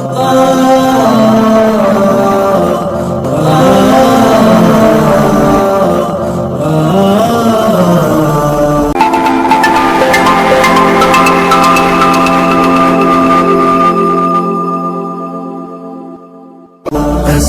از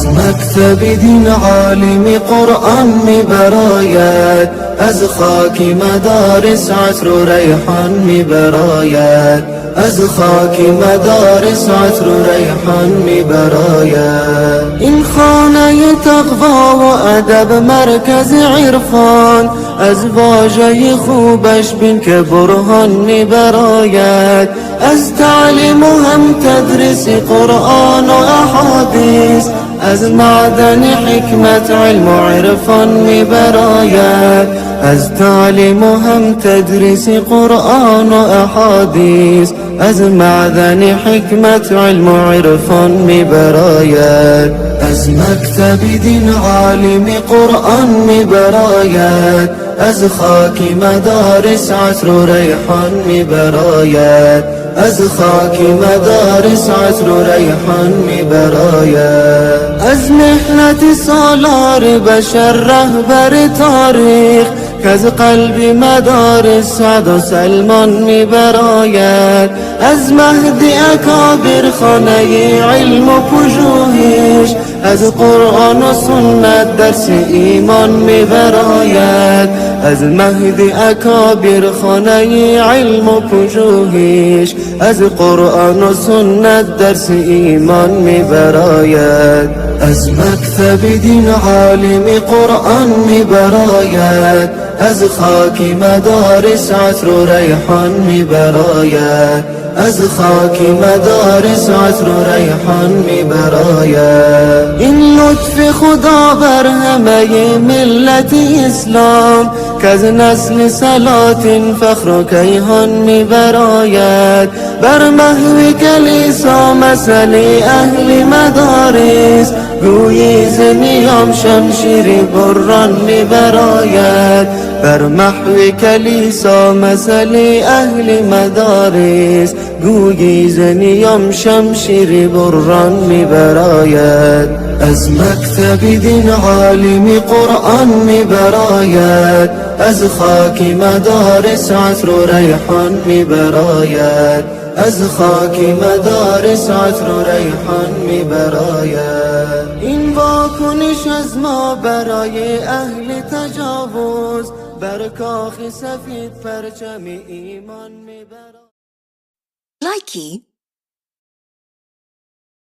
مکتب دین عالم قرآن میبراید، از خاک مدارس عطر و ریحان میبراید، از خاک مدارس عطر و ریحان میبراید. این خانه تقوا و ادب مرکز عرفان، از واژه خوبش بین که برهان میبراید. از تعلیم و هم تدریس قرآن و احادیث، از معدن حکمت علم و عرفان میبراید. از تعلیم و هم تدریس قرآن و احادیث، از معدن حکمت علم و عرفان میبراید. از مکتب دین عالم قرآن میبراید، از خاک مدارس عطر و ریحان میبراید، از خاک مدارس عطر و ریحان میبراید. از محنت سالار بشر رهبر تاریخ، که از قلب مدارس سعد و سلمان میبراید. از مهدی اکابر خانه علم و پژوهش، از قرآن و سنت درس ایمان میبراید. از مهدی اکابر خانه علم و پژوهش، از قرآن و سنت درس ایمان میبراید. از مکتب دین عالم قرآن میبراید، از خاک مدارس عطر و ریحان میبراید، از خاک مدارس عطر و ریحان میبراید. این لطف خدا بر همه ملت اسلام، که از نسل سلاطین فخر و کیهان میبراید. بر محو کلیسا مسئله اهل مدارس، گویی ز نیام شمشیر بران میبراید. بر محو کلیسا مسئله اهل مدارس، گویی ز نیام شمشیر بران میبراید. از مکتب دین عالم قرآن میبراید، از خاک مدارس عطر و ریحان میبراید، از خاک مدارس عطر و ریحان میبراید. این واکنش از ما برای اهل تجاوز، بر کاخ سفید پرچم ایمان میبراید. لایکی